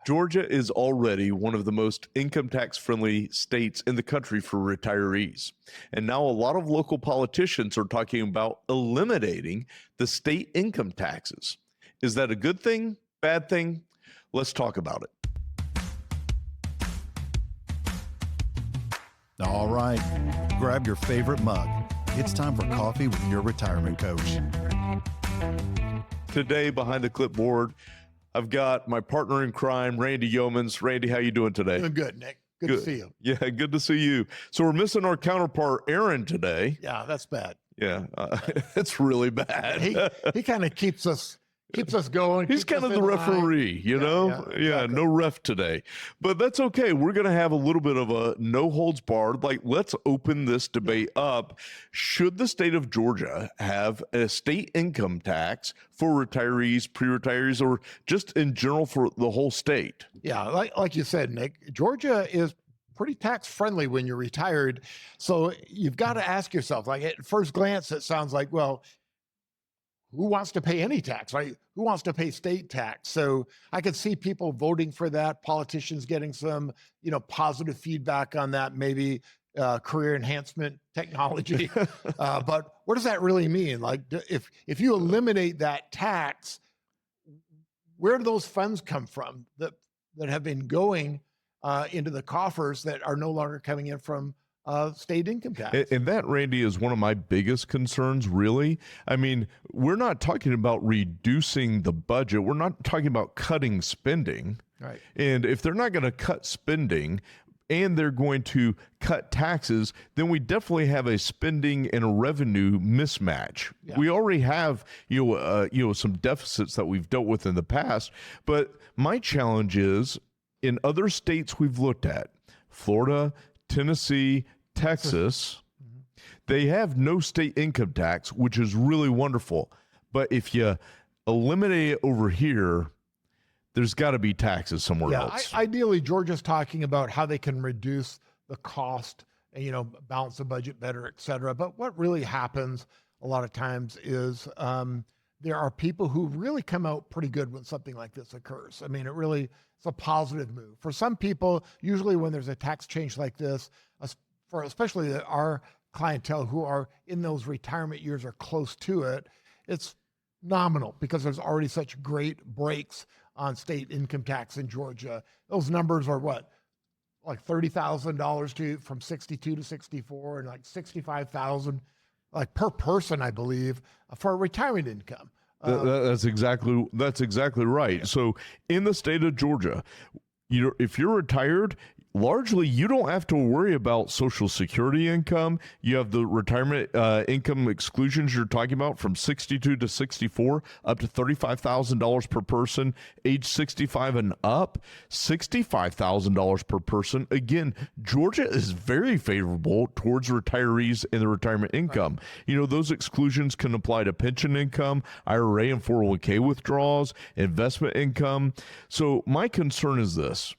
Georgia is already one of the most income tax friendly states in the country for retirees. And now a lot of local politicians are talking about eliminating the state income taxes. Is that a good thing? Bad thing? Let's talk about it. All right, grab your favorite mug. It's time for coffee with your retirement coach. Today, behind the clipboard, I've got my partner in crime, Randy Yeomans. Randy, how you doing today? Doing good, Nick. Good to see you. Yeah, good to see you. So we're missing our counterpart, Aaron, today. Yeah, that's bad. Yeah, it's really bad. He kind of keeps us going. He's kind of the referee, you know? Yeah, exactly. No ref today. But that's okay. We're going to have a little bit of a no holds barred. Like, let's open this debate up. Should the state of Georgia have a state income tax for retirees, pre-retirees, or just in general for the whole state? Yeah, like you said, Nick, Georgia is pretty tax friendly when you're retired. So you've got to ask yourself, like at first glance, it sounds like, well, who wants to pay any tax, right? Who wants to pay state tax? So I could see people voting for that, politicians getting some, positive feedback on that, maybe career enhancement technology. But what does that really mean? Like if you eliminate that tax, where do those funds come from that have been going into the coffers that are no longer coming in from state income tax? And that, Randy, is one of my biggest concerns, really. I mean, we're not talking about reducing the budget. We're not talking about cutting spending. Right. And if they're not going to cut spending and they're going to cut taxes, then we definitely have a spending and a revenue mismatch. Yeah. We already have, some deficits that we've dealt with in the past. But my challenge is, in other states we've looked at, Florida, Tennessee, Texas, they have no state income tax, which is really wonderful. But if you eliminate it over here, there's got to be taxes somewhere else. Ideally, Georgia's talking about how they can reduce the cost and, balance the budget better, et cetera. But what really happens a lot of times is there are people who really come out pretty good when something like this occurs. I mean, it's a positive move. For some people, usually when there's a tax change like this, for especially our clientele who are in those retirement years or close to it, it's nominal because there's already such great breaks on state income tax in Georgia. Those numbers are what? Like $30,000 from 62 to 64 and like $65,000 like per person, I believe, for retirement income. That's exactly right. So in the state of Georgia, if you're retired, largely you don't have to worry about Social Security income. You have the retirement income exclusions you're talking about from 62 to 64, up to $35,000 per person, age 65 and up, $65,000 per person. Again, Georgia is very favorable towards retirees in the retirement income. Right. Those exclusions can apply to pension income, IRA and 401k withdrawals, investment income. So my concern is this.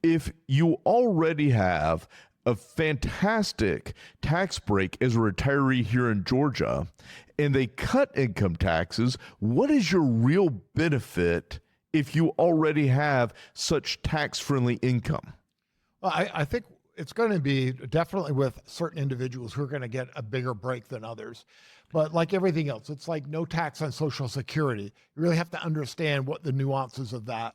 If you already have a fantastic tax break as a retiree here in Georgia and they cut income taxes, what is your real benefit if you already have such tax-friendly income? Well, I think it's going to be definitely with certain individuals who are going to get a bigger break than others. But like everything else, it's like no tax on Social Security. You really have to understand what the nuances of that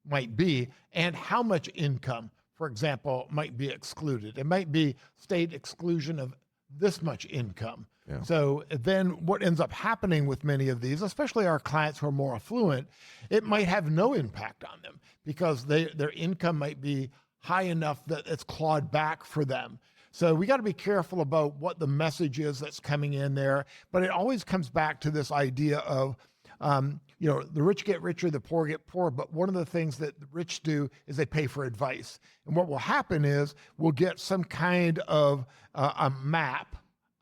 might be and how much income, for example, might be excluded. It might be state exclusion of this much income. Yeah. So then what ends up happening with many of these, especially our clients who are more affluent, it might have no impact on them because their income might be high enough that it's clawed back for them. So we got to be careful about what the message is that's coming in there. But it always comes back to this idea of the rich get richer, the poor get poor. But one of the things that the rich do is they pay for advice. And what will happen is we'll get some kind of a map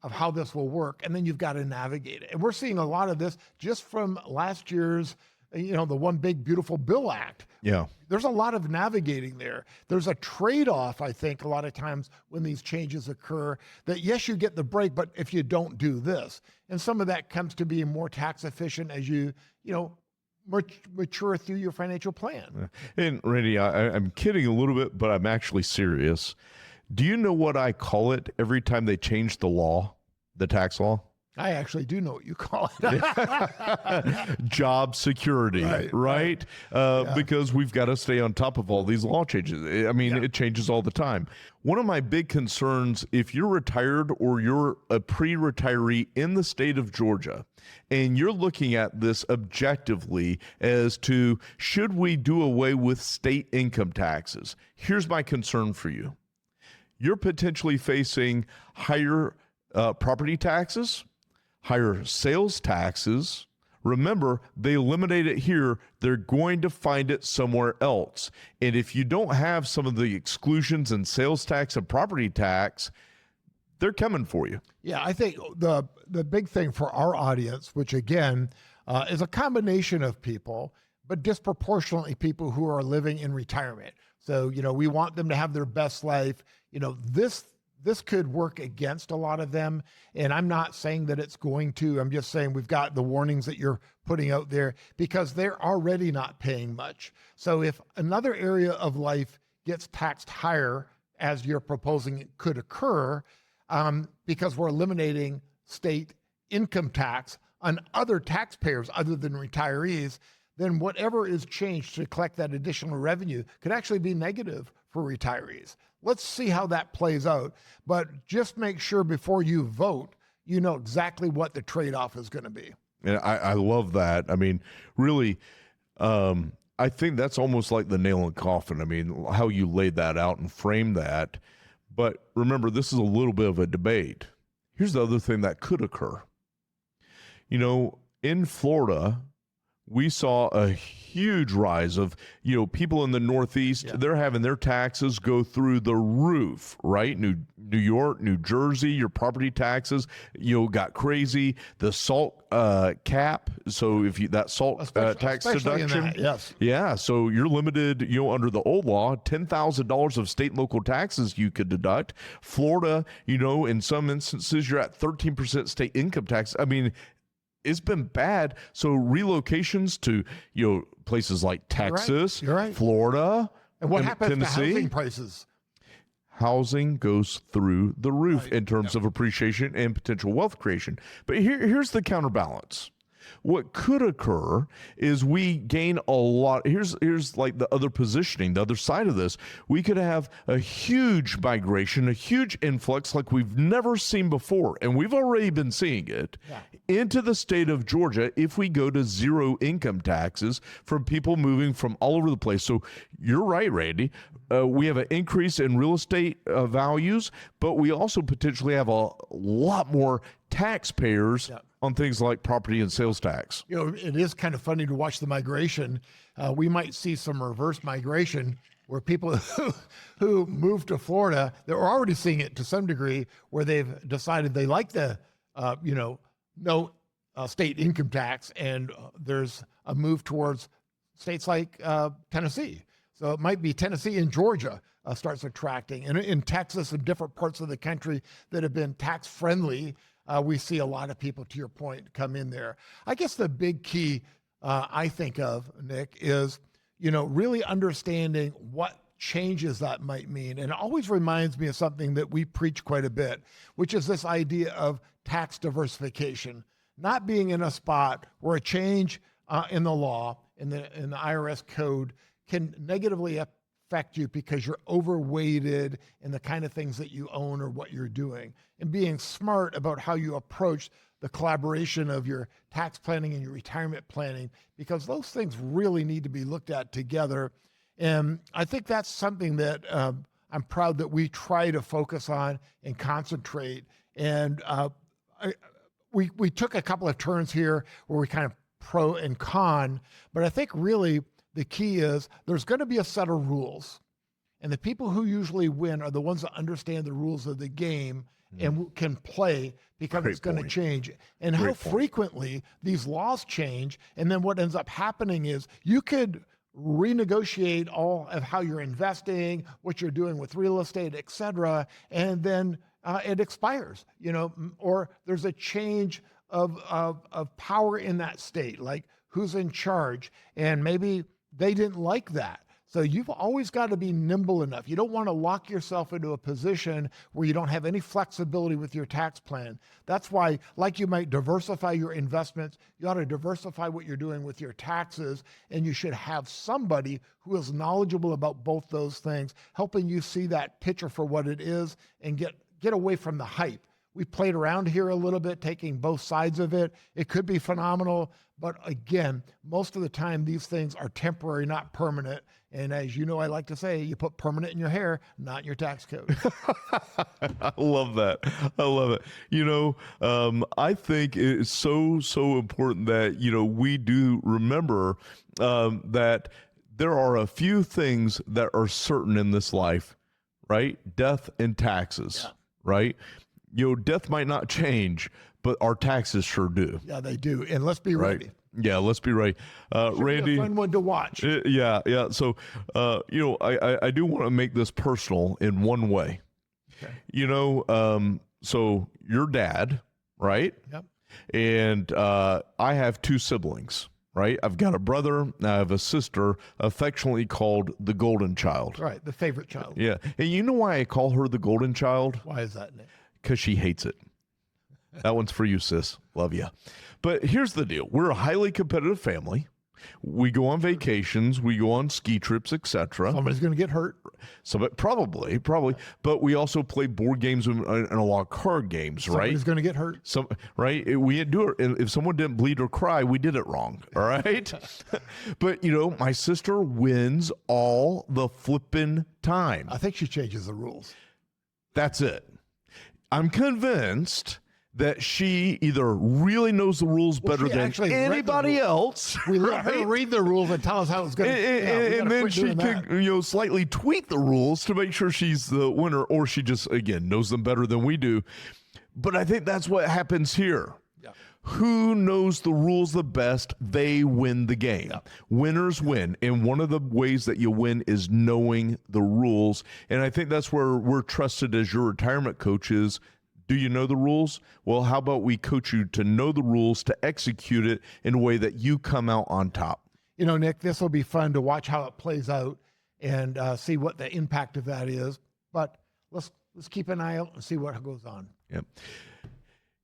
of how this will work. And then you've got to navigate it. And we're seeing a lot of this just from last year's, the One Big Beautiful Bill Act. Yeah. There's a lot of navigating there. There's a trade-off, I think, a lot of times when these changes occur that, yes, you get the break, but if you don't do this. And some of that comes to being more tax efficient as you mature through your financial plan. And Randy, I'm kidding a little bit, but I'm actually serious. Do you know what I call it every time they change the law, the tax law? I actually do know what you call it. Job security, right? Because we've got to stay on top of all these law changes. I mean, it changes all the time. One of my big concerns, if you're retired or you're a pre-retiree in the state of Georgia, and you're looking at this objectively as to should we do away with state income taxes, here's my concern for you. You're potentially facing higher property taxes, higher sales taxes. Remember, they eliminate it here. They're going to find it somewhere else. And if you don't have some of the exclusions in sales tax and property tax, they're coming for you. Yeah, I think the big thing for our audience, which again is a combination of people, but disproportionately people who are living in retirement. So, we want them to have their best life. This could work against a lot of them. And I'm not saying that it's going to. I'm just saying we've got the warnings that you're putting out there because they're already not paying much. So if another area of life gets taxed higher, as you're proposing it could occur, because we're eliminating state income tax on other taxpayers other than retirees, then whatever is changed to collect that additional revenue could actually be negative for retirees. Let's see how that plays out. But just make sure before you vote, you know exactly what the trade-off is going to be. And I love that. I mean, really, I think that's almost like the nail in the coffin. I mean, how you laid that out and framed that. But remember, this is a little bit of a debate. Here's the other thing that could occur. In Florida, we saw a huge rise of, people in the Northeast. They're having their taxes go through the roof, right? New York, New Jersey, your property taxes, got crazy. The salt cap. So if that salt tax deduction, yeah. So you're limited, under the old law, $10,000 of state and local taxes you could deduct. Florida, in some instances, you're at 13% state income tax. I mean, it's been bad. So relocations to places like Texas, You're right. Florida, and what happens Tennessee, to housing prices? Housing goes through the roof in terms of appreciation and potential wealth creation. But here's the counterbalance. What could occur is we gain a lot. Here's like the other positioning, the other side of this. We could have a huge migration, a huge influx like we've never seen before, and we've already been seeing it into the state of Georgia if we go to zero income taxes from people moving from all over the place. So you're right, Randy. We have an increase in real estate values, but we also potentially have a lot more taxpayers on things like property and sales tax. It is kind of funny to watch the migration. We might see some reverse migration where people who moved to Florida, they're already seeing it to some degree, where they've decided they like the, no state income tax, and there's a move towards states like Tennessee. So it might be Tennessee and Georgia starts attracting. And in Texas and different parts of the country that have been tax friendly, we see a lot of people, to your point, come in there. I guess the big key I think of, Nick, is, really understanding what changes that might mean. And it always reminds me of something that we preach quite a bit, which is this idea of tax diversification, not being in a spot where a change in the law, in the IRS code, can negatively affect you because you're overweighted in the kind of things that you own or what you're doing, and being smart about how you approach the collaboration of your tax planning and your retirement planning, because those things really need to be looked at together. And I think that's something that I'm proud that we try to focus on and concentrate. And we took a couple of turns here where we kind of pro and con, but I think really the key is there's going to be a set of rules. And the people who usually win are the ones that understand the rules of the game and can play, because it's going to change. And how frequently these laws change. And then what ends up happening is you could renegotiate all of how you're investing, what you're doing with real estate, et cetera, and then it expires, or there's a change of power in that state. Like, who's in charge, and maybe they didn't like that. So you've always got to be nimble enough. You don't want to lock yourself into a position where you don't have any flexibility with your tax plan. That's why, like you might diversify your investments, you ought to diversify what you're doing with your taxes, and you should have somebody who is knowledgeable about both those things, helping you see that picture for what it is and get away from the hype. We played around here a little bit, taking both sides of it. It could be phenomenal, but again, most of the time these things are temporary, not permanent. And as you know, I like to say, you put permanent in your hair, not in your tax code. I love that. I love it. I think it's so important that, we do remember that there are a few things that are certain in this life, right? Death and taxes, right? Death might not change, but our taxes sure do. Yeah, they do. And let's be ready. Yeah, let's be ready. Randy, be a fun one to watch. Yeah. So, I do want to make this personal in one way. Okay. So your dad, right? Yep. And I have two siblings, right? I've got a brother, and I have a sister, affectionately called the golden child. Right, the favorite child. Yeah. And you know why I call her the golden child? Why is that, Nick? Because she hates it. That one's for you, sis. Love you. But here's the deal. We're a highly competitive family. We go on vacations. We go on ski trips, etc. Somebody's going to get hurt. Probably. But we also play board games and a lot of card games, right? Somebody's going to get hurt. Right? We do it. If someone didn't bleed or cry, we did it wrong. All right? But, my sister wins all the flippin' time. I think she changes the rules. That's it. I'm convinced that she either really knows the rules better than anybody else. We let her read the rules and tell us how it's going to and then she can slightly tweak the rules to make sure she's the winner, or she just, again, knows them better than we do. But I think that's what happens here. Yeah. Who knows the rules the best, they win the game. Yeah. Winners win. And one of the ways that you win is knowing the rules. And I think that's where we're trusted as your retirement coaches. Do you know the rules? Well, how about we coach you to know the rules, to execute it in a way that you come out on top? Nick, this will be fun to watch how it plays out and see what the impact of that is. But let's keep an eye out and see what goes on. Yeah.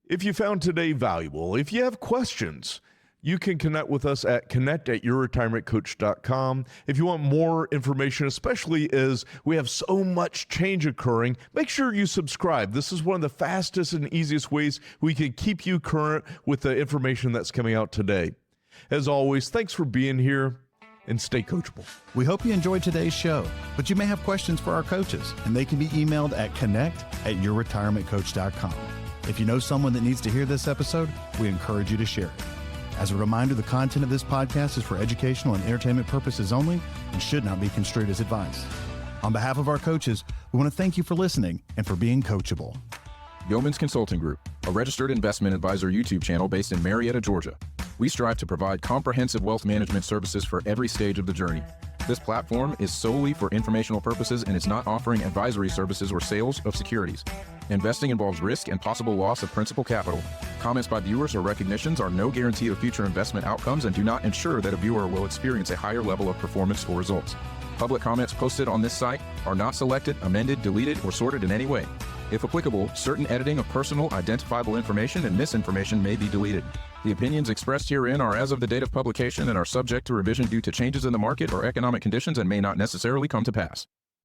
If you found today valuable, if you have questions, you can connect with us at connect@yourretirementcoach.com. If you want more information, especially as we have so much change occurring, make sure you subscribe. This is one of the fastest and easiest ways we can keep you current with the information that's coming out today. As always, thanks for being here, and stay coachable. We hope you enjoyed today's show, but you may have questions for our coaches, and they can be emailed at connect@yourretirementcoach.com. If you know someone that needs to hear this episode, we encourage you to share it. As a reminder, the content of this podcast is for educational and entertainment purposes only and should not be construed as advice. On behalf of our coaches, we want to thank you for listening and for being coachable. Yeoman's Consulting Group, a registered investment advisor YouTube channel based in Marietta, Georgia. We strive to provide comprehensive wealth management services for every stage of the journey. This platform is solely for informational purposes and is not offering advisory services or sales of securities. Investing involves risk and possible loss of principal capital. Comments by viewers or recognitions are no guarantee of future investment outcomes and do not ensure that a viewer will experience a higher level of performance or results. Public comments posted on this site are not selected, amended, deleted, or sorted in any way. If applicable, certain editing of personal identifiable information and misinformation may be deleted. The opinions expressed herein are as of the date of publication and are subject to revision due to changes in the market or economic conditions and may not necessarily come to pass.